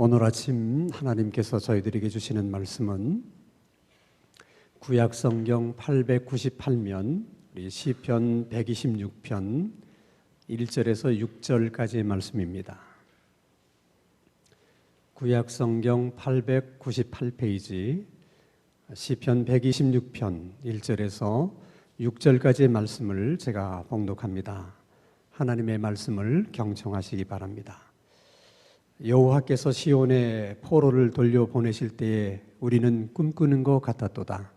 오늘 아침 하나님께서 저희들에게 주시는 말씀은 구약성경 898면 우리 시편 126편 1절에서 6절까지의 말씀입니다. 구약성경 898페이지 시편 126편 1절에서 6절까지의 말씀을 제가 봉독합니다. 하나님의 말씀을 경청하시기 바랍니다. 여호와께서 시온에 포로를 돌려보내실 때에 우리는 꿈꾸는 것 같았도다.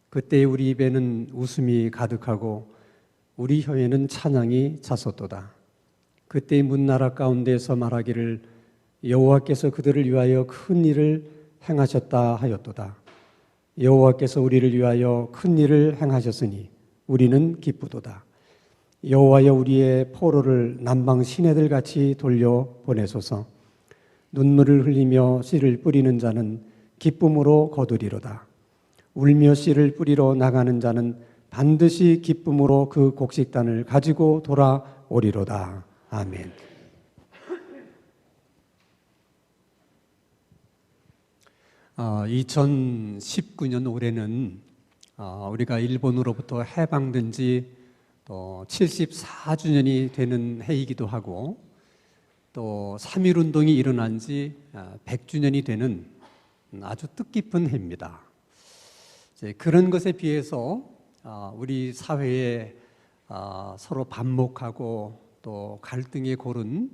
그때 우리 입에는 웃음이 가득하고 우리 혀에는 찬양이 찼었도다. 그때 문나라 가운데서 말하기를 여호와께서 그들을 위하여 큰 일을 행하셨다 하였도다. 여호와께서 우리를 위하여 큰 일을 행하셨으니 우리는 기쁘도다. 여호와여 우리의 포로를 남방 시내들 같이 돌려보내소서. 눈물을 흘리며 씨를 뿌리는 자는 기쁨으로 거두리로다. 울며 씨를 뿌리러 나가는 자는 반드시 기쁨으로 그 곡식단을 가지고 돌아오리로다. 아멘. 아, 2019년 올해는 우리가 일본으로부터 해방된 지 또 74주년이 되는 해이기도 하고 또 3.1운동이 일어난 지 100주년이 되는 아주 뜻깊은 해입니다. 그런 것에 비해서 우리 사회에 서로 반목하고 또 갈등의 골은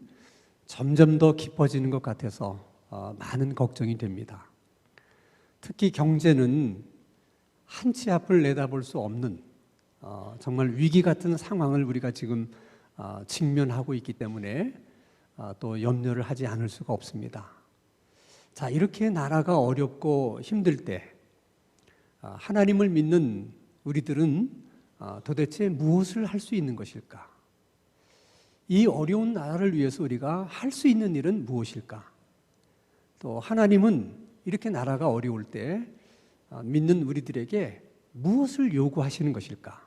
점점 더 깊어지는 것 같아서 많은 걱정이 됩니다. 특히 경제는 한 치 앞을 내다볼 수 없는 정말 위기 같은 상황을 우리가 지금 직면하고 있기 때문에 또 염려를 하지 않을 수가 없습니다. 자, 이렇게 나라가 어렵고 힘들 때 하나님을 믿는 우리들은 도대체 무엇을 할 수 있는 것일까? 이 어려운 나라를 위해서 우리가 할 수 있는 일은 무엇일까? 또 하나님은 이렇게 나라가 어려울 때 믿는 우리들에게 무엇을 요구하시는 것일까?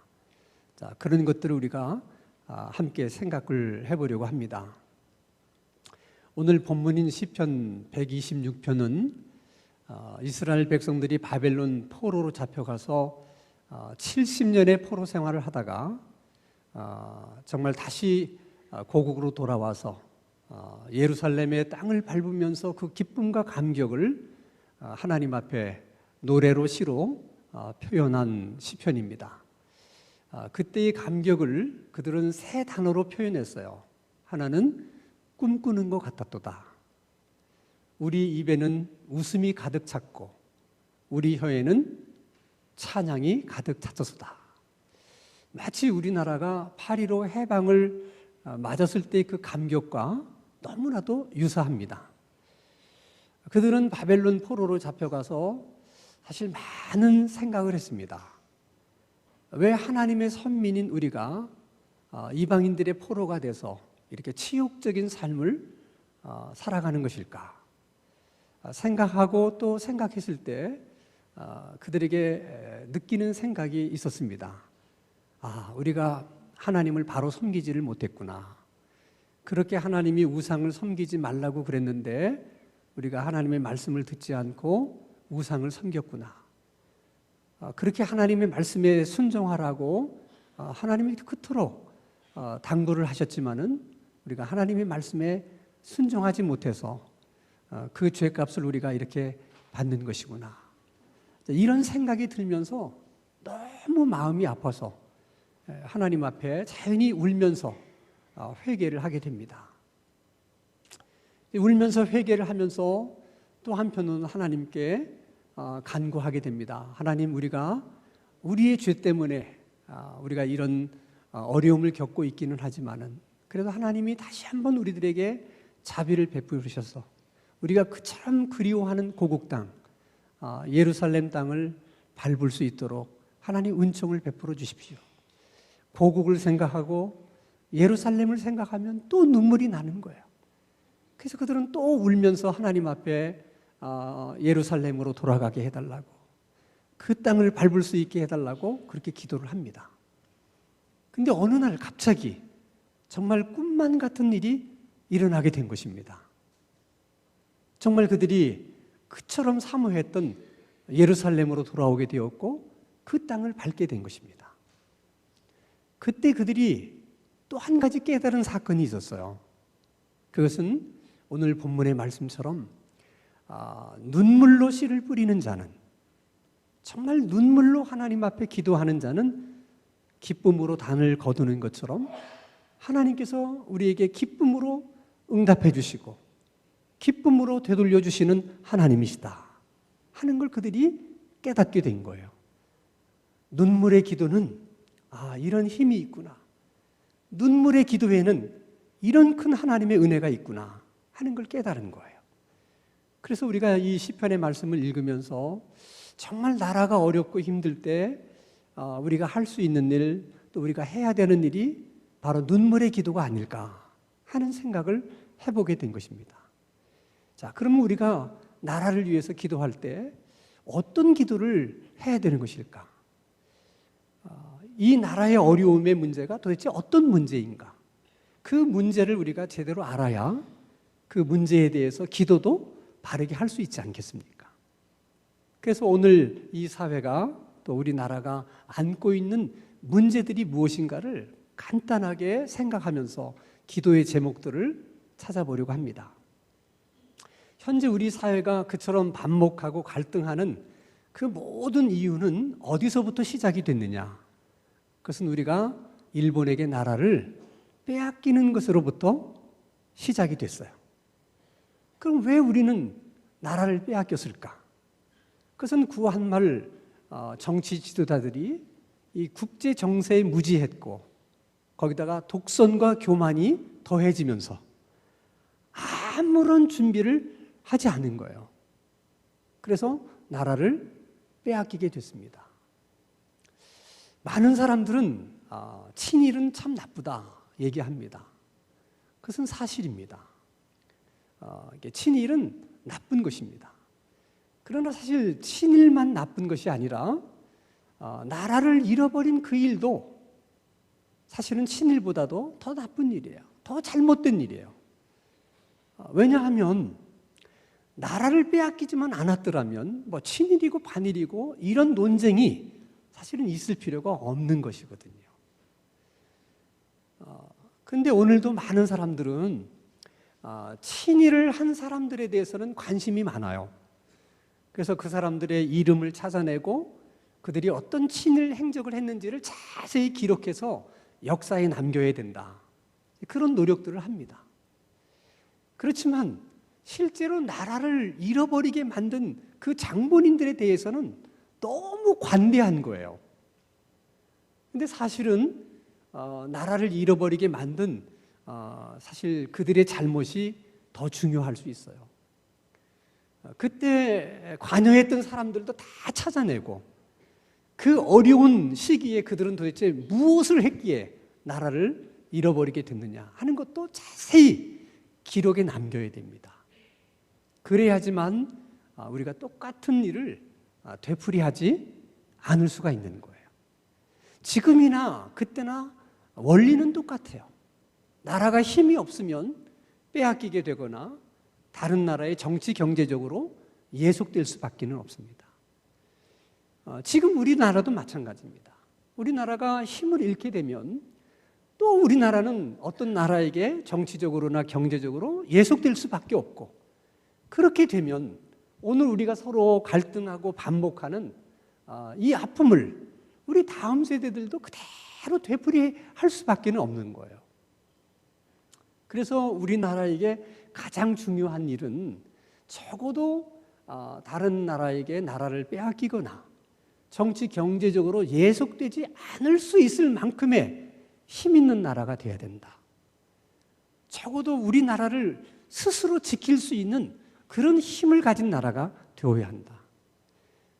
자, 그런 것들을 우리가 함께 생각을 해보려고 합니다. 오늘 본문인 시편 126편은 이스라엘 백성들이 바벨론 포로로 잡혀가서 70년의 포로 생활을 하다가 정말 다시 고국으로 돌아와서 예루살렘의 땅을 밟으면서 그 기쁨과 감격을 하나님 앞에 노래로 시로 표현한 시편입니다. 그때의 감격을 그들은 세 단어로 표현했어요. 하나는 꿈꾸는 것 같았도다. 우리 입에는 웃음이 가득 찼고 우리 혀에는 찬양이 가득 찼었다. 마치 우리나라가 8.15 해방을 맞았을 때 그 감격과 너무나도 유사합니다. 그들은 바벨론 포로로 잡혀가서 사실 많은 생각을 했습니다. 왜 하나님의 선민인 우리가 이방인들의 포로가 돼서 이렇게 치욕적인 삶을 살아가는 것일까? 생각하고 또 생각했을 때 그들에게 느끼는 생각이 있었습니다. 우리가 하나님을 바로 섬기지를 못했구나. 그렇게 하나님이 우상을 섬기지 말라고 그랬는데 우리가 하나님의 말씀을 듣지 않고 우상을 섬겼구나. 그렇게 하나님의 말씀에 순종하라고 하나님이 그토록 당부를 하셨지만은 우리가 하나님의 말씀에 순종하지 못해서 그 죄값을 우리가 이렇게 받는 것이구나. 이런 생각이 들면서 너무 마음이 아파서 하나님 앞에 자연히 울면서 회개를 하게 됩니다. 울면서 회개를 하면서 또 한편은 하나님께 간구하게 됩니다. 하나님, 우리가 우리의 죄 때문에 우리가 이런 어려움을 겪고 있기는 하지만은 그래도 하나님이 다시 한번 우리들에게 자비를 베푸셔서 우리가 그처럼 그리워하는 고국 땅, 예루살렘 땅을 밟을 수 있도록 하나님 은총을 베풀어 주십시오. 고국을 생각하고 예루살렘을 생각하면 또 눈물이 나는 거예요. 그래서 그들은 또 울면서 하나님 앞에 예루살렘으로 돌아가게 해달라고, 그 땅을 밟을 수 있게 해달라고 그렇게 기도를 합니다. 근데 어느 날 갑자기 정말 꿈만 같은 일이 일어나게 된 것입니다. 정말 그들이 그처럼 사모했던 예루살렘으로 돌아오게 되었고 그 땅을 밟게 된 것입니다. 그때 그들이 또 한 가지 깨달은 사건이 있었어요. 그것은 오늘 본문의 말씀처럼 눈물로 씨를 뿌리는 자는, 정말 눈물로 하나님 앞에 기도하는 자는 기쁨으로 단을 거두는 것처럼 하나님께서 우리에게 기쁨으로 응답해 주시고 기쁨으로 되돌려 주시는 하나님이시다 하는 걸 그들이 깨닫게 된 거예요. 눈물의 기도는 이런 힘이 있구나. 눈물의 기도에는 이런 큰 하나님의 은혜가 있구나 하는 걸 깨달은 거예요. 그래서 우리가 이 시편의 말씀을 읽으면서 정말 나라가 어렵고 힘들 때 우리가 할 수 있는 일, 또 우리가 해야 되는 일이 바로 눈물의 기도가 아닐까 하는 생각을 해보게 된 것입니다. 자, 그러면 우리가 나라를 위해서 기도할 때 어떤 기도를 해야 되는 것일까? 이 나라의 어려움의 문제가 도대체 어떤 문제인가? 그 문제를 우리가 제대로 알아야 그 문제에 대해서 기도도 바르게 할 수 있지 않겠습니까? 그래서 오늘 이 사회가 또 우리나라가 안고 있는 문제들이 무엇인가를 간단하게 생각하면서 기도의 제목들을 찾아보려고 합니다. 현재 우리 사회가 그처럼 반목하고 갈등하는 그 모든 이유는 어디서부터 시작이 됐느냐? 그것은 우리가 일본에게 나라를 빼앗기는 것으로부터 시작이 됐어요. 그럼 왜 우리는 나라를 빼앗겼을까? 그것은 구한말 정치 지도자들이 이 국제 정세에 무지했고 거기다가 독선과 교만이 더해지면서 아무런 준비를 하지 않은 거예요. 그래서 나라를 빼앗기게 됐습니다. 많은 사람들은 친일은 참 나쁘다 얘기합니다. 그것은 사실입니다. 친일은 나쁜 것입니다. 그러나 사실 친일만 나쁜 것이 아니라 나라를 잃어버린 그 일도 사실은 친일보다도 더 나쁜 일이에요. 더 잘못된 일이에요. 왜냐하면 나라를 빼앗기지만 않았더라면 뭐 친일이고 반일이고 이런 논쟁이 사실은 있을 필요가 없는 것이거든요. 그런데 오늘도 많은 사람들은 친일을 한 사람들에 대해서는 관심이 많아요. 그래서 그 사람들의 이름을 찾아내고 그들이 어떤 친일 행적을 했는지를 자세히 기록해서 역사에 남겨야 된다. 그런 노력들을 합니다. 그렇지만 실제로 나라를 잃어버리게 만든 그 장본인들에 대해서는 너무 관대한 거예요. 근데 사실은 나라를 잃어버리게 만든 사실 그들의 잘못이 더 중요할 수 있어요. 그때 관여했던 사람들도 다 찾아내고 그 어려운 시기에 그들은 도대체 무엇을 했기에 나라를 잃어버리게 됐느냐 하는 것도 자세히 기록에 남겨야 됩니다. 그래야지만 우리가 똑같은 일을 되풀이하지 않을 수가 있는 거예요. 지금이나 그때나 원리는 똑같아요. 나라가 힘이 없으면 빼앗기게 되거나 다른 나라의 정치 경제적으로 예속될 수밖에 없습니다. 지금 우리나라도 마찬가지입니다. 우리나라가 힘을 잃게 되면 또 우리나라는 어떤 나라에게 정치적으로나 경제적으로 예속될 수밖에 없고, 그렇게 되면 오늘 우리가 서로 갈등하고 반목하는 이 아픔을 우리 다음 세대들도 그대로 되풀이할 수밖에 없는 거예요. 그래서 우리나라에게 가장 중요한 일은 적어도 다른 나라에게 나라를 빼앗기거나 정치 경제적으로 예속되지 않을 수 있을 만큼의 힘 있는 나라가 돼야 된다. 적어도 우리나라를 스스로 지킬 수 있는 그런 힘을 가진 나라가 되어야 한다.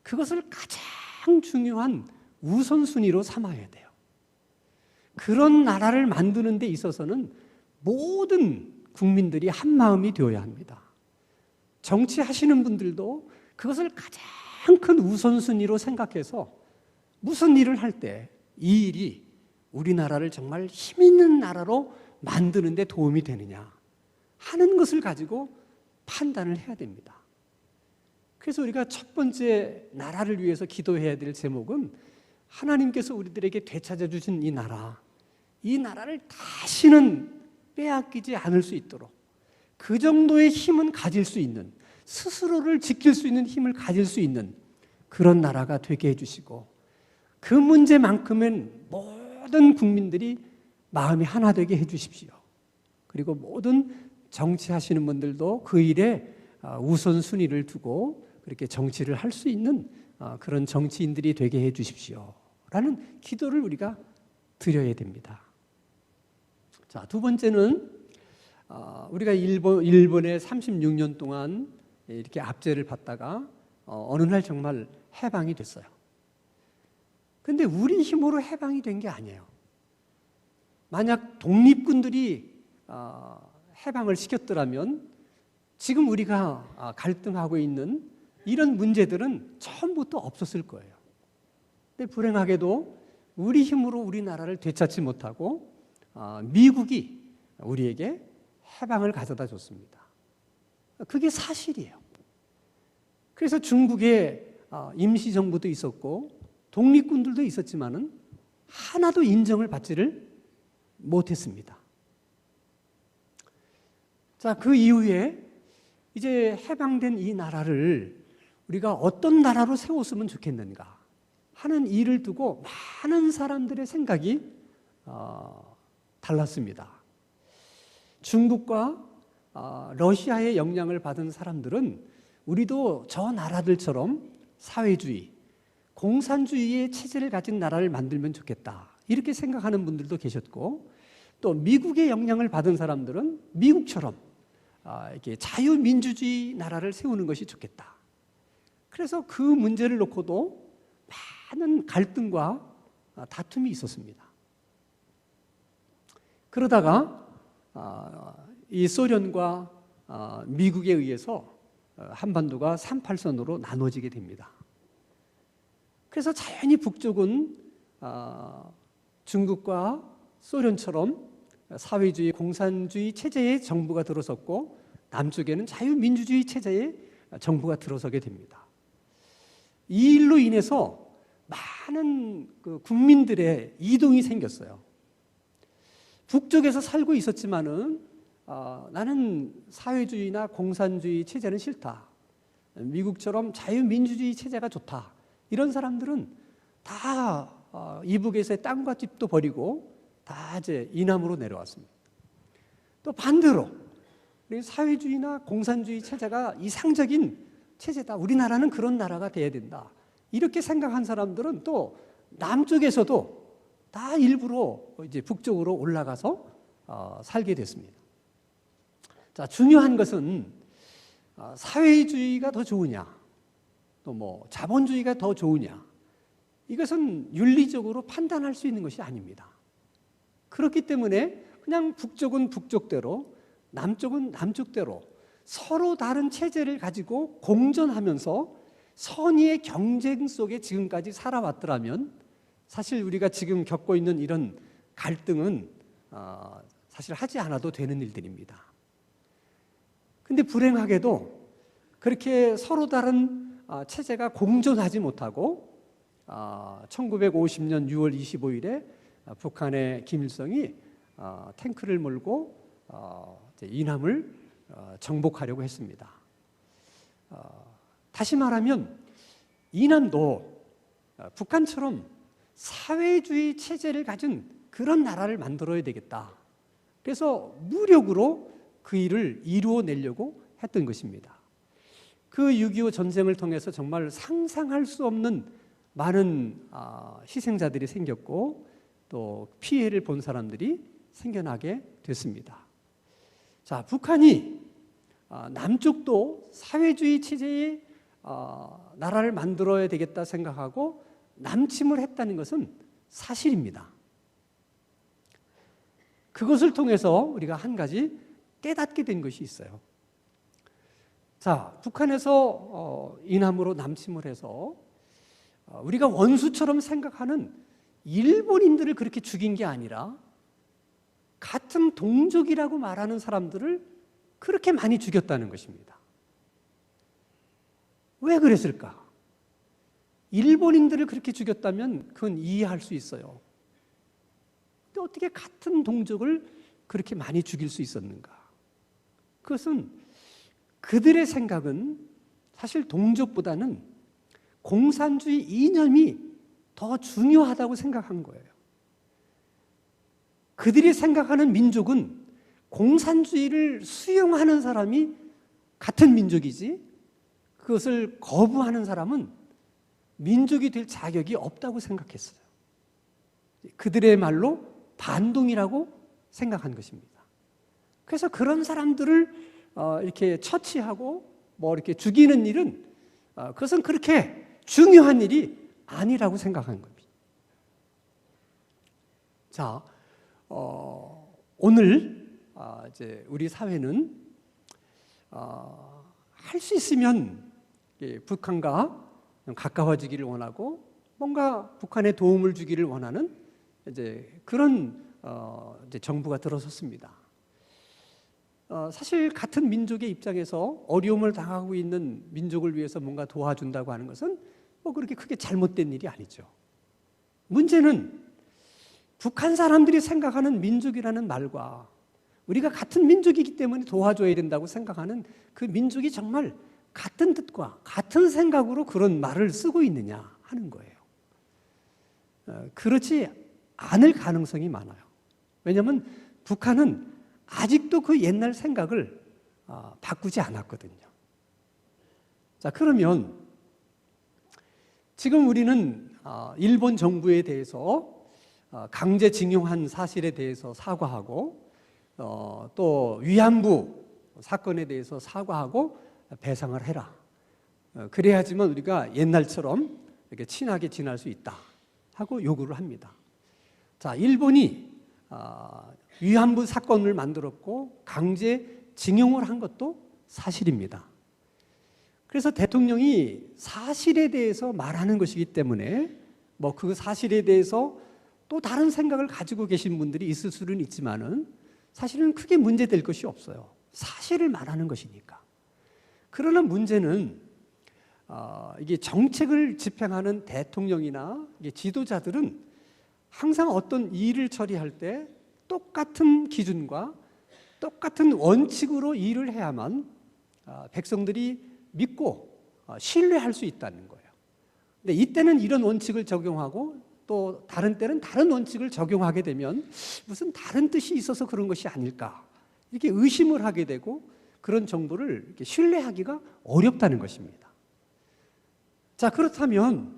그것을 가장 중요한 우선순위로 삼아야 돼요. 그런 나라를 만드는 데 있어서는 모든 국민들이 한 마음이 되어야 합니다. 정치하시는 분들도 그것을 가장 큰 우선순위로 생각해서 무슨 일을 할 때 이 일이 우리나라를 정말 힘 있는 나라로 만드는 데 도움이 되느냐 하는 것을 가지고 판단을 해야 됩니다. 그래서 우리가 첫 번째 나라를 위해서 기도해야 될 제목은 하나님께서 우리들에게 되찾아 주신 이 나라를 다시는 빼앗기지 않을 수 있도록 그 정도의 힘은 가질 수 있는, 스스로를 지킬 수 있는 힘을 가질 수 있는 그런 나라가 되게 해주시고, 그 문제만큼은 모든 국민들이 마음이 하나 되게 해주십시오. 그리고 모든 정치하시는 분들도 그 일에 우선순위를 두고 그렇게 정치를 할 수 있는 그런 정치인들이 되게 해주십시오 라는 기도를 우리가 드려야 됩니다. 자, 두 번째는 우리가 일본에 36년 동안 이렇게 압제를 받다가 어느 날 정말 해방이 됐어요. 그런데 우리 힘으로 해방이 된 게 아니에요. 만약 독립군들이 해방을 시켰더라면 지금 우리가 갈등하고 있는 이런 문제들은 처음부터 없었을 거예요. 근데 불행하게도 우리 힘으로 우리나라를 되찾지 못하고 미국이 우리에게 해방을 가져다 줬습니다. 그게 사실이에요. 그래서 중국에 임시정부도 있었고 독립군들도 있었지만은 하나도 인정을 받지를 못했습니다. 자, 그 이후에 이제 해방된 이 나라를 우리가 어떤 나라로 세웠으면 좋겠는가 하는 일을 두고 많은 사람들의 생각이 달랐습니다. 중국과 러시아의 영향을 받은 사람들은 우리도 저 나라들처럼 사회주의, 공산주의의 체제를 가진 나라를 만들면 좋겠다 이렇게 생각하는 분들도 계셨고, 또 미국의 영향을 받은 사람들은 미국처럼 이렇게 자유민주주의 나라를 세우는 것이 좋겠다. 그래서 그 문제를 놓고도 많은 갈등과 다툼이 있었습니다. 그러다가 이 소련과 미국에 의해서 한반도가 38선으로 나눠지게 됩니다. 그래서 자연히 북쪽은 중국과 소련처럼 사회주의, 공산주의 체제의 정부가 들어섰고, 남쪽에는 자유민주주의 체제의 정부가 들어서게 됩니다. 이 일로 인해서 많은 국민들의 이동이 생겼어요. 북쪽에서 살고 있었지만은 나는 사회주의나 공산주의 체제는 싫다, 미국처럼 자유민주주의 체제가 좋다, 이런 사람들은 다 이북에서의 땅과 집도 버리고 다 이제 이남으로 내려왔습니다. 또 반대로 사회주의나 공산주의 체제가 이상적인 체제다, 우리나라는 그런 나라가 돼야 된다, 이렇게 생각한 사람들은 또 남쪽에서도 다 일부러 이제 북쪽으로 올라가서 살게 됐습니다. 자, 중요한 것은 사회주의가 더 좋으냐, 또 뭐 자본주의가 더 좋으냐, 이것은 윤리적으로 판단할 수 있는 것이 아닙니다. 그렇기 때문에 그냥 북쪽은 북쪽대로, 남쪽은 남쪽대로 서로 다른 체제를 가지고 공존하면서 선의의 경쟁 속에 지금까지 살아왔더라면 사실 우리가 지금 겪고 있는 이런 갈등은 사실 하지 않아도 되는 일들입니다. 근데 불행하게도 그렇게 서로 다른 체제가 공존하지 못하고 1950년 6월 25일에 북한의 김일성이 탱크를 몰고 이남을 정복하려고 했습니다. 다시 말하면 이남도 북한처럼 사회주의 체제를 가진 그런 나라를 만들어야 되겠다. 그래서 무력으로 그 일을 이루어내려고 했던 것입니다. 그 6.25 전쟁을 통해서 정말 상상할 수 없는 많은 희생자들이 생겼고 또 피해를 본 사람들이 생겨나게 됐습니다. 자, 북한이 남쪽도 사회주의 체제의 나라를 만들어야 되겠다 생각하고 남침을 했다는 것은 사실입니다. 그것을 통해서 우리가 한 가지 깨닫게 된 것이 있어요. 자, 북한에서 이남으로 남침을 해서 우리가 원수처럼 생각하는 일본인들을 그렇게 죽인 게 아니라 같은 동족이라고 말하는 사람들을 그렇게 많이 죽였다는 것입니다. 왜 그랬을까? 일본인들을 그렇게 죽였다면 그건 이해할 수 있어요. 근데 어떻게 같은 동족을 그렇게 많이 죽일 수 있었는가? 그것은 그들의 생각은 사실 동족보다는 공산주의 이념이 더 중요하다고 생각한 거예요. 그들이 생각하는 민족은 공산주의를 수용하는 사람이 같은 민족이지, 그것을 거부하는 사람은 민족이 될 자격이 없다고 생각했어요. 그들의 말로 반동이라고 생각한 것입니다. 그래서 그런 사람들을 이렇게 처치하고 뭐 이렇게 죽이는 일은 그것은 그렇게 중요한 일이 아니라고 생각한 겁니다. 자, 오늘 이제 우리 사회는 할 수 있으면 북한과 가까워지기를 원하고 뭔가 북한에 도움을 주기를 원하는 이제 그런 이제 정부가 들어섰습니다. 사실 같은 민족의 입장에서 어려움을 당하고 있는 민족을 위해서 뭔가 도와준다고 하는 것은 뭐 그렇게 크게 잘못된 일이 아니죠. 문제는 북한 사람들이 생각하는 민족이라는 말과 우리가 같은 민족이기 때문에 도와줘야 된다고 생각하는 그 민족이 정말 같은 뜻과 같은 생각으로 그런 말을 쓰고 있느냐 하는 거예요. 그렇지 않을 가능성이 많아요. 왜냐하면 북한은 아직도 그 옛날 생각을 바꾸지 않았거든요. 자, 그러면 지금 우리는 일본 정부에 대해서 강제징용한 사실에 대해서 사과하고 또 위안부 사건에 대해서 사과하고 배상을 해라. 그래야지만 우리가 옛날처럼 이렇게 친하게 지낼 수 있다 하고 요구를 합니다. 자, 일본이 위안부 사건을 만들었고 강제징용을 한 것도 사실입니다. 그래서 대통령이 사실에 대해서 말하는 것이기 때문에 뭐 그 사실에 대해서 또 다른 생각을 가지고 계신 분들이 있을 수는 있지만은 사실은 크게 문제될 것이 없어요. 사실을 말하는 것이니까. 그러나 문제는 이게 정책을 집행하는 대통령이나 이게 지도자들은 항상 어떤 일을 처리할 때 똑같은 기준과 똑같은 원칙으로 일을 해야만 백성들이 믿고 신뢰할 수 있다는 거예요. 근데 이때는 이런 원칙을 적용하고 또 다른 때는 다른 원칙을 적용하게 되면 무슨 다른 뜻이 있어서 그런 것이 아닐까 이렇게 의심을 하게 되고 그런 정보를 이렇게 신뢰하기가 어렵다는 것입니다. 자, 그렇다면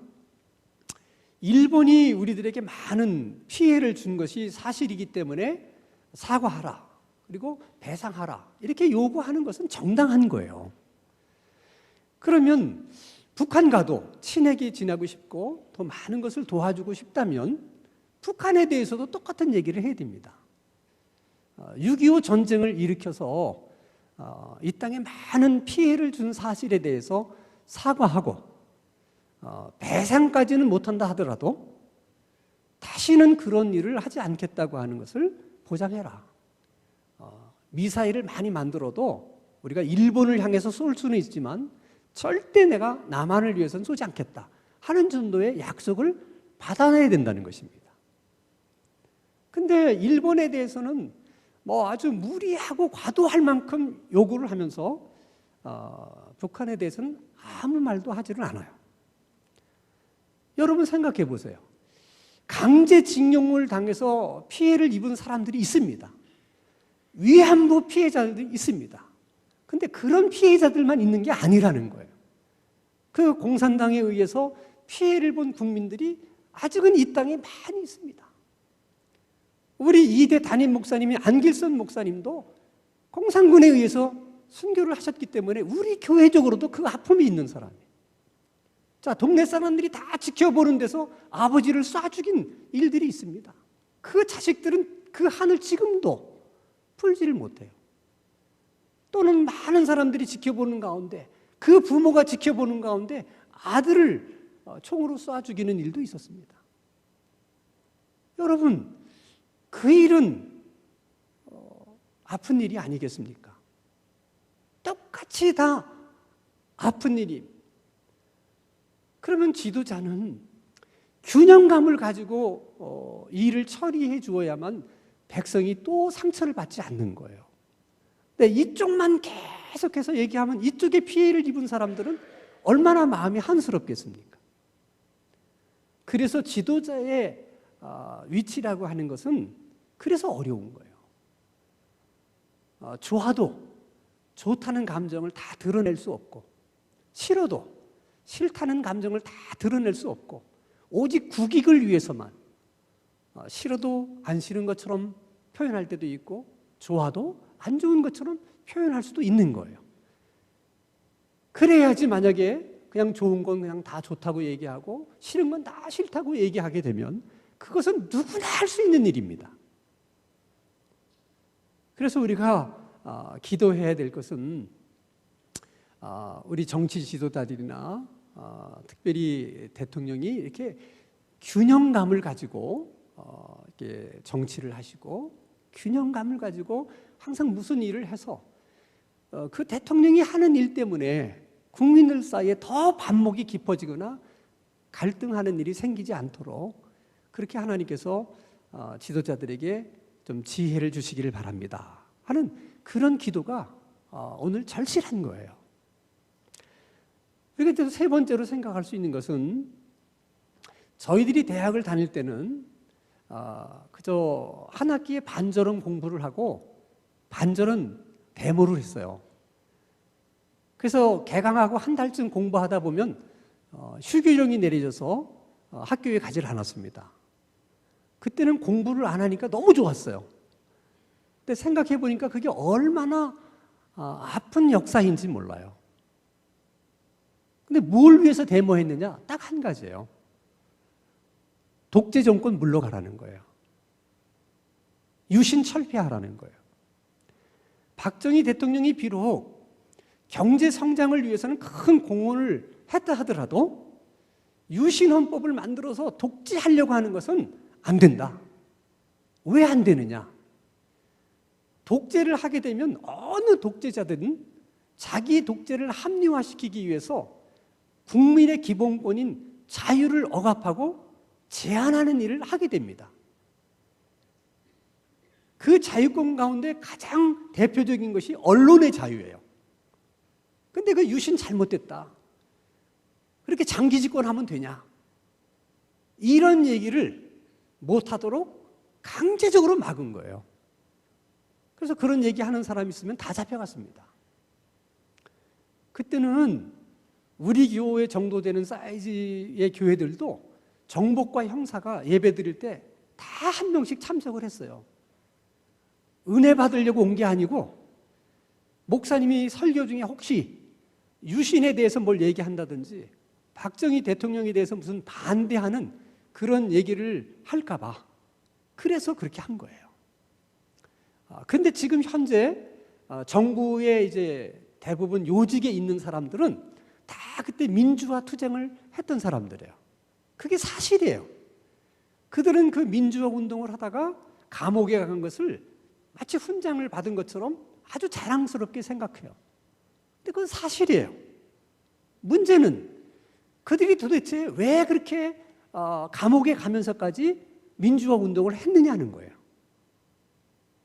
일본이 우리들에게 많은 피해를 준 것이 사실이기 때문에 사과하라 그리고 배상하라 이렇게 요구하는 것은 정당한 거예요. 그러면 북한과도 친하게 지내고 싶고 더 많은 것을 도와주고 싶다면 북한에 대해서도 똑같은 얘기를 해야 됩니다. 6.25 전쟁을 일으켜서 이 땅에 많은 피해를 준 사실에 대해서 사과하고 배상까지는 못한다 하더라도 다시는 그런 일을 하지 않겠다고 하는 것을 보장해라. 미사일을 많이 만들어도 우리가 일본을 향해서 쏠 수는 있지만 절대 내가 남한을 위해서는 쏘지 않겠다 하는 정도의 약속을 받아내야 된다는 것입니다. 근데 일본에 대해서는 뭐 아주 무리하고 과도할 만큼 요구를 하면서 북한에 대해서는 아무 말도 하지를 않아요. 여러분 생각해 보세요. 강제징용을 당해서 피해를 입은 사람들이 있습니다. 위안부 피해자들이 있습니다. 근데 그런 피해자들만 있는 게 아니라는 거예요. 그 공산당에 의해서 피해를 본 국민들이 아직은 이 땅에 많이 있습니다. 우리 2대 담임 목사님이 안길선 목사님도 공산군에 의해서 순교를 하셨기 때문에 우리 교회적으로도 그 아픔이 있는 사람이에요. 자, 동네 사람들이 다 지켜보는 데서 아버지를 쏴 죽인 일들이 있습니다. 그 자식들은 그 한을 지금도 풀지를 못해요. 또는 많은 사람들이 지켜보는 가운데 그 부모가 지켜보는 가운데 아들을 총으로 쏴 죽이는 일도 있었습니다. 여러분, 그 일은 아픈 일이 아니겠습니까? 똑같이 다 아픈 일이 그러면 지도자는 균형감을 가지고 일을 처리해 주어야만 백성이 또 상처를 받지 않는 거예요. 근데 이쪽만 계속해서 얘기하면 이쪽에 피해를 입은 사람들은 얼마나 마음이 한스럽겠습니까? 그래서 지도자의 위치라고 하는 것은 그래서 어려운 거예요. 좋아도 좋다는 감정을 다 드러낼 수 없고, 싫어도 싫다는 감정을 다 드러낼 수 없고, 오직 국익을 위해서만 싫어도 안 싫은 것처럼 표현할 때도 있고, 좋아도 안 좋은 것처럼 표현할 수도 있는 거예요. 그래야지 만약에 그냥 좋은 건 그냥 다 좋다고 얘기하고 싫은 건 다 싫다고 얘기하게 되면 그것은 누구나 할 수 있는 일입니다. 그래서 우리가 기도해야 될 것은 우리 정치 지도자들이나 특별히 대통령이 이렇게 균형감을 가지고 이렇게 정치를 하시고, 균형감을 가지고 항상 무슨 일을 해서 그 대통령이 하는 일 때문에 국민들 사이에 더 반목이 깊어지거나 갈등하는 일이 생기지 않도록 그렇게 하나님께서 지도자들에게 좀 지혜를 주시기를 바랍니다 하는 그런 기도가 오늘 절실한 거예요. 그리고 세 번째로 생각할 수 있는 것은, 저희들이 대학을 다닐 때는 그저 한 학기에 반절은 공부를 하고 반절은 데모를 했어요. 그래서 개강하고 한 달쯤 공부하다 보면 휴교령이 내려져서 학교에 가지를 않았습니다. 그때는 공부를 안 하니까 너무 좋았어요. 근데 생각해 보니까 그게 얼마나 아픈 역사인지 몰라요. 근데 뭘 위해서 데모했느냐? 딱 한 가지예요. 독재 정권 물러가라는 거예요. 유신 철폐하라는 거예요. 박정희 대통령이 비록 경제 성장을 위해서는 큰 공헌을 했다 하더라도 유신헌법을 만들어서 독재하려고 하는 것은 안 된다. 왜 안 되느냐? 독재를 하게 되면 어느 독재자든 자기 독재를 합리화시키기 위해서 국민의 기본권인 자유를 억압하고 제한하는 일을 하게 됩니다. 그 자유권 가운데 가장 대표적인 것이 언론의 자유예요. 근데 그 유신 잘못됐다. 그렇게 장기 집권하면 되냐? 이런 얘기를 못하도록 강제적으로 막은 거예요. 그래서 그런 얘기하는 사람이 있으면 다 잡혀갔습니다. 그때는 우리 교회 정도 되는 사이즈의 교회들도 정복과 형사가 예배 드릴 때 다 한 명씩 참석을 했어요. 은혜 받으려고 온 게 아니고, 목사님이 설교 중에 혹시 유신에 대해서 뭘 얘기한다든지 박정희 대통령에 대해서 무슨 반대하는 그런 얘기를 할까 봐 그래서 그렇게 한 거예요. 근데 지금 현재 정부의 이제 대부분 요직에 있는 사람들은 다 그때 민주화 투쟁을 했던 사람들이에요. 그게 사실이에요. 그들은 그 민주화 운동을 하다가 감옥에 간 것을 마치 훈장을 받은 것처럼 아주 자랑스럽게 생각해요. 근데 그건 사실이에요. 문제는 그들이 도대체 왜 그렇게 감옥에 가면서까지 민주화 운동을 했느냐는 거예요.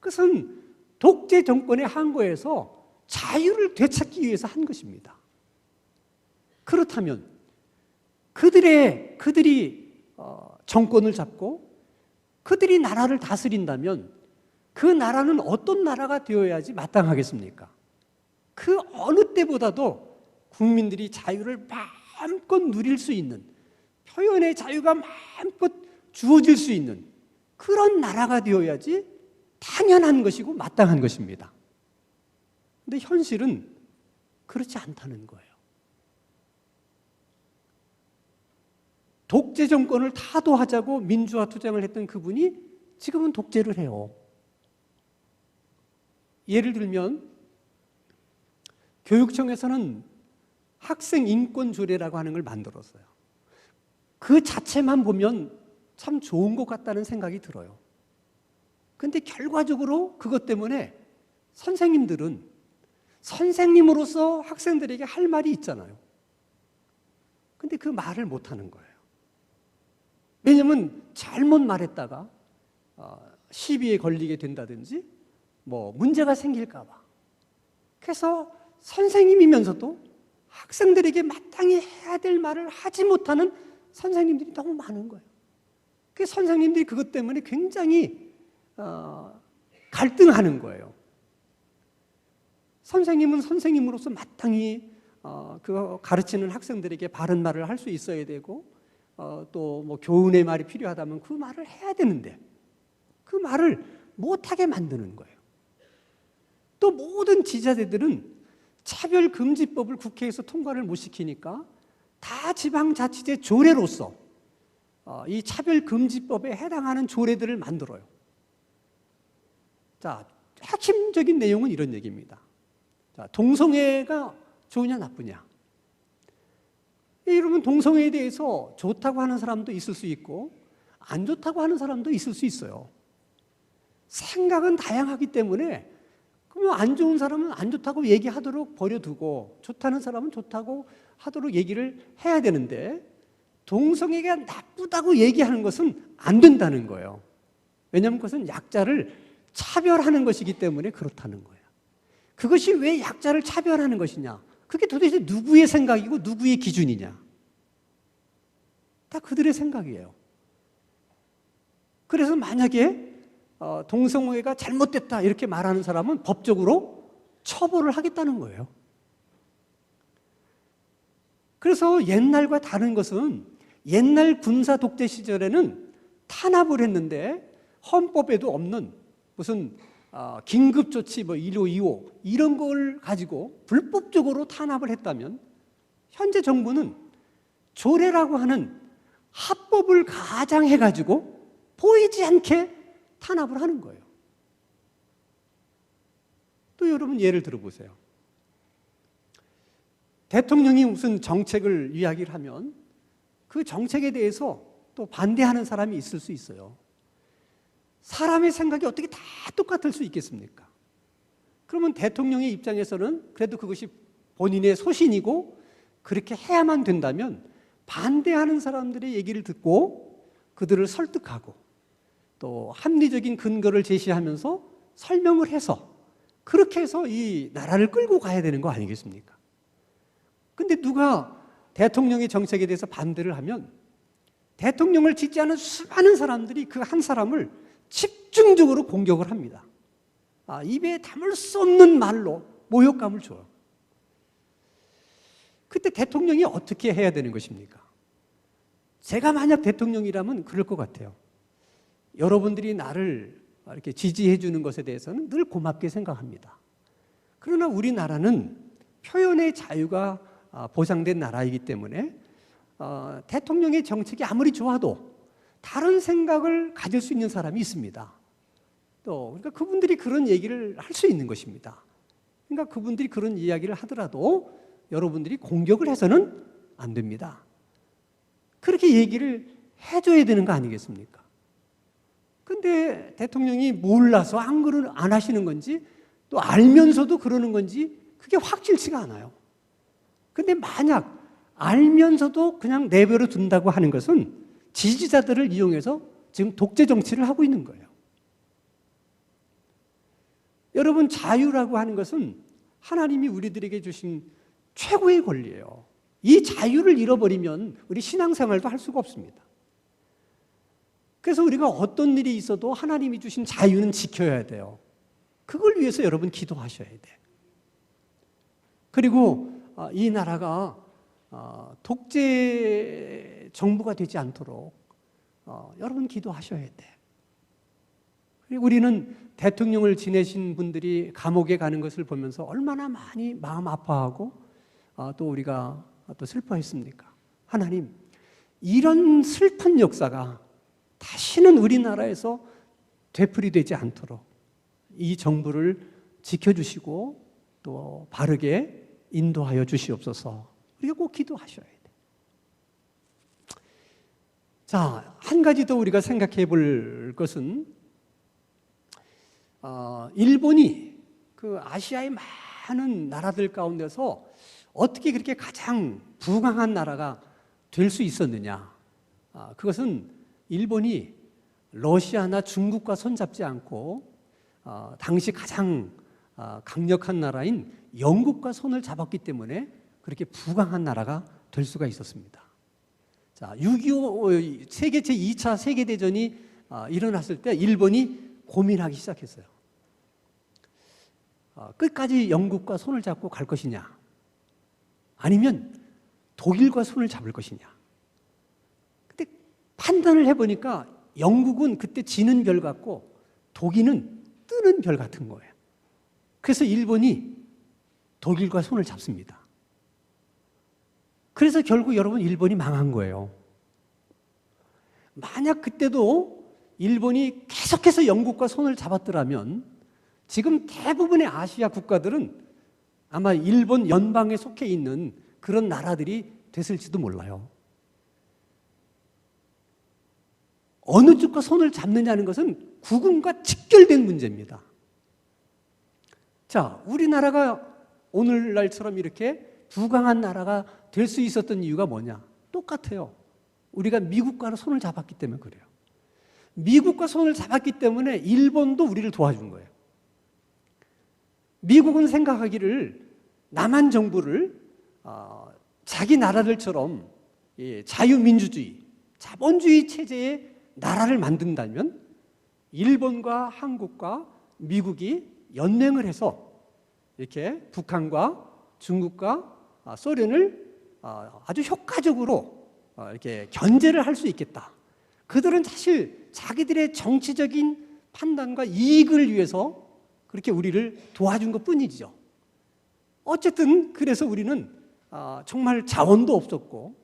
그것은 독재 정권의 항거에서 자유를 되찾기 위해서 한 것입니다. 그렇다면 그들이 정권을 잡고 그들이 나라를 다스린다면 그 나라는 어떤 나라가 되어야지 마땅하겠습니까? 그 어느 때보다도 국민들이 자유를 마음껏 누릴 수 있는, 표현의 자유가 마음껏 주어질 수 있는 그런 나라가 되어야지 당연한 것이고 마땅한 것입니다. 근데 현실은 그렇지 않다는 거예요. 독재 정권을 타도하자고 민주화 투쟁을 했던 그분이 지금은 독재를 해요. 예를 들면 교육청에서는 학생 인권 조례라고 하는 걸 만들었어요. 그 자체만 보면 참 좋은 것 같다는 생각이 들어요. 그런데 결과적으로 그것 때문에 선생님들은 선생님으로서 학생들에게 할 말이 있잖아요. 근데 그 말을 못하는 거예요. 왜냐하면 잘못 말했다가 시비에 걸리게 된다든지 뭐 문제가 생길까 봐. 그래서 선생님이면서도 학생들에게 마땅히 해야 될 말을 하지 못하는 선생님들이 너무 많은 거예요. 그 선생님들이 그것 때문에 굉장히 갈등하는 거예요. 선생님은 선생님으로서 마땅히 그 가르치는 학생들에게 바른 말을 할 수 있어야 되고 또 뭐 교훈의 말이 필요하다면 그 말을 해야 되는데 그 말을 못하게 만드는 거예요. 또 모든 지자체들은 차별금지법을 국회에서 통과를 못 시키니까 다 지방자치제 조례로서 이 차별금지법에 해당하는 조례들을 만들어요. 자, 핵심적인 내용은 이런 얘기입니다. 자, 동성애가 좋으냐 나쁘냐? 여러분, 동성애에 대해서 좋다고 하는 사람도 있을 수 있고 안 좋다고 하는 사람도 있을 수 있어요. 생각은 다양하기 때문에 그러면 안 좋은 사람은 안 좋다고 얘기하도록 버려두고 좋다는 사람은 좋다고 하도록 얘기를 해야 되는데 동성애가 나쁘다고 얘기하는 것은 안 된다는 거예요. 왜냐하면 그것은 약자를 차별하는 것이기 때문에 그렇다는 거예요. 그것이 왜 약자를 차별하는 것이냐? 그게 도대체 누구의 생각이고 누구의 기준이냐? 다 그들의 생각이에요. 그래서 만약에 동성애가 잘못됐다 이렇게 말하는 사람은 법적으로 처벌을 하겠다는 거예요. 그래서 옛날과 다른 것은 옛날 군사 독재 시절에는 탄압을 했는데 헌법에도 없는 무슨 긴급조치 1525 이런 걸 가지고 불법적으로 탄압을 했다면 현재 정부는 조례라고 하는 합법을 가장해가지고 보이지 않게 탄압을 하는 거예요. 또 여러분 예를 들어보세요. 대통령이 무슨 정책을 이야기를 하면 그 정책에 대해서 또 반대하는 사람이 있을 수 있어요. 사람의 생각이 어떻게 다 똑같을 수 있겠습니까? 그러면 대통령의 입장에서는 그래도 그것이 본인의 소신이고 그렇게 해야만 된다면 반대하는 사람들의 얘기를 듣고 그들을 설득하고 또 합리적인 근거를 제시하면서 설명을 해서 그렇게 해서 이 나라를 끌고 가야 되는 거 아니겠습니까? 근데 누가 대통령의 정책에 대해서 반대를 하면 대통령을 지지하는 수많은 사람들이 그 한 사람을 집중적으로 공격을 합니다. 입에 담을 수 없는 말로 모욕감을 줘요. 그때 대통령이 어떻게 해야 되는 것입니까? 제가 만약 대통령이라면 그럴 것 같아요. 여러분들이 나를 이렇게 지지해 주는 것에 대해서는 늘 고맙게 생각합니다. 그러나 우리나라는 표현의 자유가 보장된 나라이기 때문에 대통령의 정책이 아무리 좋아도 다른 생각을 가질 수 있는 사람이 있습니다. 또 그러니까 그분들이 그런 얘기를 할 수 있는 것입니다. 그러니까 그분들이 그런 이야기를 하더라도 여러분들이 공격을 해서는 안 됩니다. 그렇게 얘기를 해줘야 되는 거 아니겠습니까? 근데 대통령이 몰라서 안 하시는 건지 또 알면서도 그러는 건지 그게 확실치가 않아요. 근데 만약 알면서도 그냥 내버려 둔다고 하는 것은 지지자들을 이용해서 지금 독재 정치를 하고 있는 거예요. 여러분, 자유라고 하는 것은 하나님이 우리들에게 주신 최고의 권리예요. 이 자유를 잃어버리면 우리 신앙생활도 할 수가 없습니다. 그래서 우리가 어떤 일이 있어도 하나님이 주신 자유는 지켜야 돼요. 그걸 위해서 여러분 기도하셔야 돼. 그리고 이 나라가 독재 정부가 되지 않도록 여러분 기도하셔야 돼. 그리고 우리는 대통령을 지내신 분들이 감옥에 가는 것을 보면서 얼마나 많이 마음 아파하고 또 우리가 또 슬퍼했습니까? 하나님, 이런 슬픈 역사가 다시는 우리나라에서 되풀이되지 않도록 이 정부를 지켜주시고 또 바르게 인도하여 주시옵소서. 우리가 꼭 기도하셔야 돼. 자, 한 가지 더 우리가 생각해 볼 것은 일본이 그 아시아의 많은 나라들 가운데서 어떻게 그렇게 가장 부강한 나라가 될 수 있었느냐? 그것은 일본이 러시아나 중국과 손잡지 않고 당시 가장 강력한 나라인 영국과 손을 잡았기 때문에 그렇게 부강한 나라가 될 수가 있었습니다. 자, 6.25 세계 제2차 세계대전이 일어났을 때 일본이 고민하기 시작했어요. 끝까지 영국과 손을 잡고 갈 것이냐, 아니면 독일과 손을 잡을 것이냐. 근데 판단을 해보니까 영국은 그때 지는 별 같고 독일은 뜨는 별 같은 거예요. 그래서 일본이 독일과 손을 잡습니다. 그래서 결국 여러분 일본이 망한 거예요. 만약 그때도 일본이 계속해서 영국과 손을 잡았더라면 지금 대부분의 아시아 국가들은 아마 일본 연방에 속해 있는 그런 나라들이 됐을지도 몰라요. 어느 쪽과 손을 잡느냐는 것은 국운과 직결된 문제입니다. 자, 우리나라가 오늘날처럼 이렇게 부강한 나라가 될 수 있었던 이유가 뭐냐? 똑같아요. 우리가 미국과 손을 잡았기 때문에 그래요. 미국과 손을 잡았기 때문에 일본도 우리를 도와준 거예요. 미국은 생각하기를 남한 정부를 자기 나라들처럼 자유민주주의, 자본주의 체제의 나라를 만든다면 일본과 한국과 미국이 연맹을 해서 이렇게 북한과 중국과 소련을 아주 효과적으로 이렇게 견제를 할 수 있겠다. 그들은 사실 자기들의 정치적인 판단과 이익을 위해서 그렇게 우리를 도와준 것 뿐이죠. 어쨌든 그래서 우리는 정말 자원도 없었고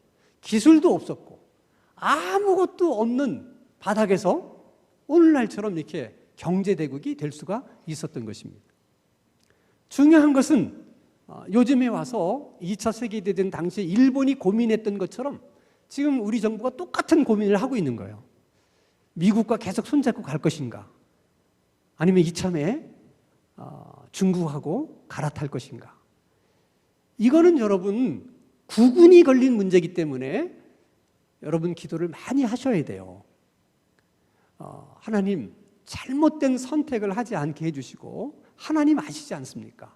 기술도 없었고 아무것도 없는 바닥에서 오늘날처럼 이렇게 경제대국이 될 수가 있었던 것입니다. 중요한 것은 요즘에 와서 2차 세계대전 당시에 일본이 고민했던 것처럼 지금 우리 정부가 똑같은 고민을 하고 있는 거예요. 미국과 계속 손잡고 갈 것인가? 아니면 이참에 중국하고 갈아탈 것인가? 이거는 여러분 국운이 걸린 문제이기 때문에 여러분 기도를 많이 하셔야 돼요. 하나님 잘못된 선택을 하지 않게 해주시고 하나님 아시지 않습니까?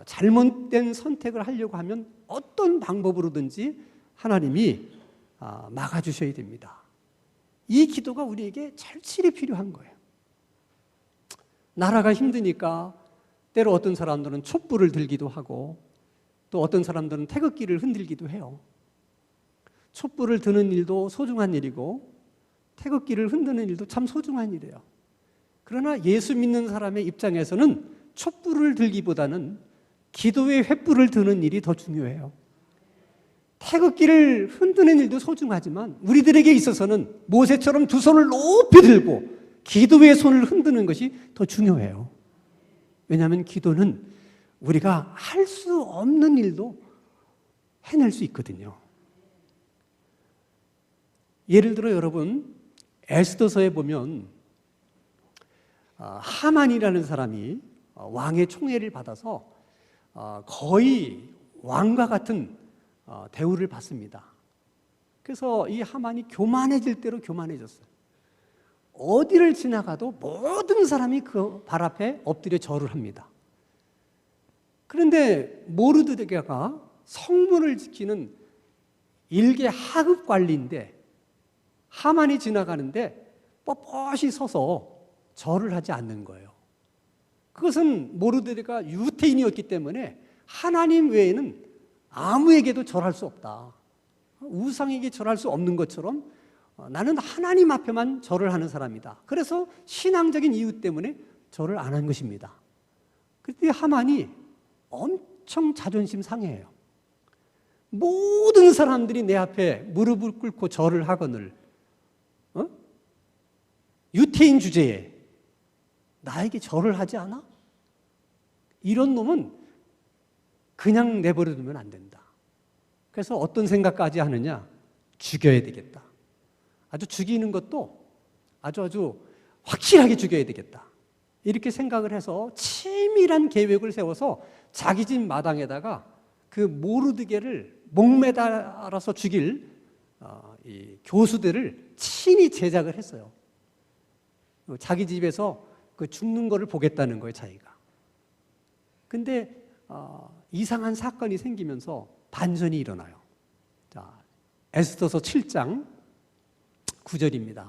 잘못된 선택을 하려고 하면 어떤 방법으로든지 하나님이 막아주셔야 됩니다. 이 기도가 우리에게 절실히 필요한 거예요. 나라가 힘드니까 때로 어떤 사람들은 촛불을 들기도 하고 또 어떤 사람들은 태극기를 흔들기도 해요. 촛불을 드는 일도 소중한 일이고 태극기를 흔드는 일도 참 소중한 일이에요. 그러나 예수 믿는 사람의 입장에서는 촛불을 들기보다는 기도의 횃불을 드는 일이 더 중요해요. 태극기를 흔드는 일도 소중하지만 우리들에게 있어서는 모세처럼 두 손을 높이 들고 기도의 손을 흔드는 것이 더 중요해요. 왜냐하면 기도는 우리가 할 수 없는 일도 해낼 수 있거든요. 예를 들어 여러분 에스더서에 보면 하만이라는 사람이 왕의 총애를 받아서 거의 왕과 같은 대우를 받습니다. 그래서 이 하만이 교만해질 대로 교만해졌어요. 어디를 지나가도 모든 사람이 그 발 앞에 엎드려 절을 합니다. 그런데 모르드게가 성문을 지키는 일개 하급 관리인데 하만이 지나가는데 뻣뻣이 서서 절을 하지 않는 거예요. 그것은 모르드게가 유태인이었기 때문에 하나님 외에는 아무에게도 절할 수 없다. 우상에게 절할 수 없는 것처럼 나는 하나님 앞에만 절을 하는 사람이다. 그래서 신앙적인 이유 때문에 절을 안 한 것입니다. 그때 하만이 엄청 자존심 상해요. 모든 사람들이 내 앞에 무릎을 꿇고 절을 하거늘 유태인 주제에 나에게 절을 하지 않아? 이런 놈은 그냥 내버려 두면 안 된다. 그래서 어떤 생각까지 하느냐? 죽여야 되겠다. 아주 죽이는 것도 아주 확실하게 죽여야 되겠다. 이렇게 생각을 해서 치밀한 계획을 세워서 자기 집 마당에다가 그 모르드게를 목매달아서 죽일 이 교수들을 친히 제작을 했어요. 자기 집에서 그 죽는 거를 보겠다는 거예요, 자기가. 근데 이상한 사건이 생기면서 반전이 일어나요. 자, 에스더서 7장 9절입니다.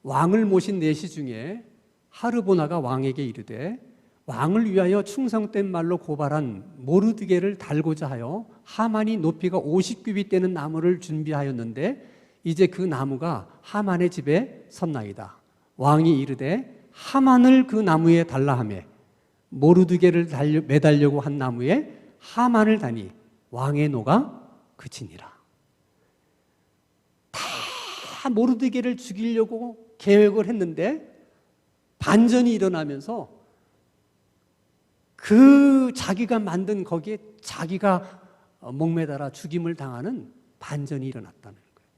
왕을 모신 내시 중에 하르보나가 왕에게 이르되 왕을 위하여 충성된 말로 고발한 모르드게를 달고자 하여 하만이 높이가 50규빗 되는 나무를 준비하였는데 이제 그 나무가 하만의 집에 섰나이다. 왕이 이르되 하만을 그 나무에 달라 하매 모르드게를 매달려고 한 나무에 하만을 다니 왕의 노가 그치니라. 다 모르드게를 죽이려고 계획을 했는데 반전이 일어나면서 그 자기가 만든 거기에 자기가 목매달아 죽임을 당하는 반전이 일어났다는 거예요.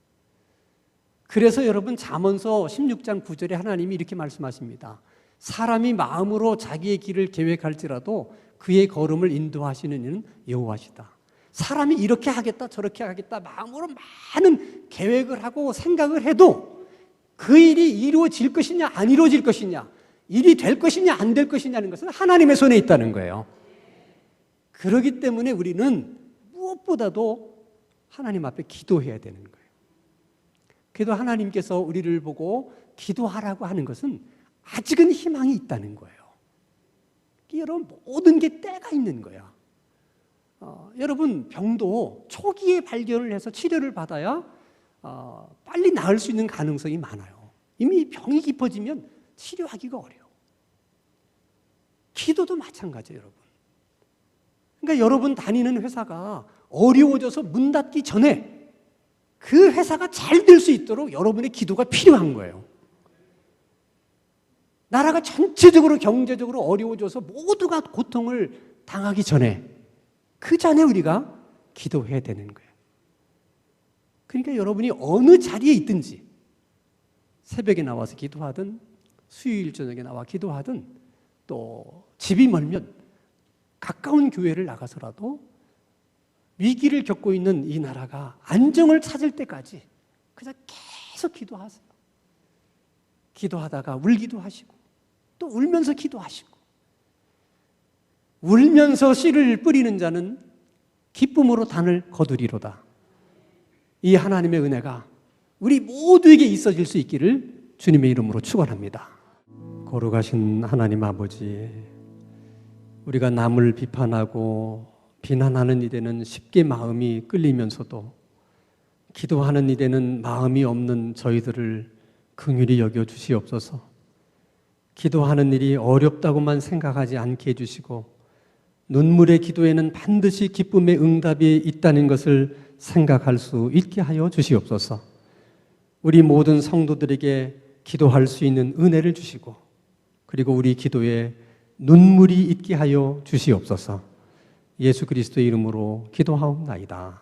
그래서 여러분 잠언서 16장 9절에 하나님이 이렇게 말씀하십니다. 사람이 마음으로 자기의 길을 계획할지라도 그의 걸음을 인도하시는 이는 여호와시다. 사람이 이렇게 하겠다 저렇게 하겠다 마음으로 많은 계획을 하고 생각을 해도 그 일이 이루어질 것이냐 안 이루어질 것이냐, 일이 될 것이냐 안 될 것이냐는 것은 하나님의 손에 있다는 거예요. 그렇기 때문에 우리는 무엇보다도 하나님 앞에 기도해야 되는 거예요. 그래도 하나님께서 우리를 보고 기도하라고 하는 것은 아직은 희망이 있다는 거예요. 여러분 모든 게 때가 있는 거야. 여러분 병도 초기에 발견을 해서 치료를 받아야 빨리 나을 수 있는 가능성이 많아요. 이미 병이 깊어지면 치료하기가 어려워. 기도도 마찬가지예요, 여러분. 그러니까 여러분 다니는 회사가 어려워져서 문 닫기 전에 그 회사가 잘 될 수 있도록 여러분의 기도가 필요한 거예요. 나라가 전체적으로 경제적으로 어려워져서 모두가 고통을 당하기 전에 그 전에 우리가 기도해야 되는 거예요. 그러니까 여러분이 어느 자리에 있든지 새벽에 나와서 기도하든 수요일 저녁에 나와 기도하든 또 집이 멀면 가까운 교회를 나가서라도 위기를 겪고 있는 이 나라가 안정을 찾을 때까지 그냥 계속 기도하세요. 기도하다가 울기도 하시고 또 울면서 기도하시고 울면서 씨를 뿌리는 자는 기쁨으로 단을 거두리로다. 이 하나님의 은혜가 우리 모두에게 있어질 수 있기를 주님의 이름으로 축원합니다. 거룩하신 하나님 아버지, 우리가 남을 비판하고 비난하는 일에는 쉽게 마음이 끌리면서도 기도하는 일에는 마음이 없는 저희들을 긍휼히 여겨 주시옵소서. 기도하는 일이 어렵다고만 생각하지 않게 해주시고 눈물의 기도에는 반드시 기쁨의 응답이 있다는 것을 생각할 수 있게 하여 주시옵소서. 우리 모든 성도들에게 기도할 수 있는 은혜를 주시고 그리고 우리 기도에 눈물이 있게 하여 주시옵소서. 예수 그리스도의 이름으로 기도하옵나이다.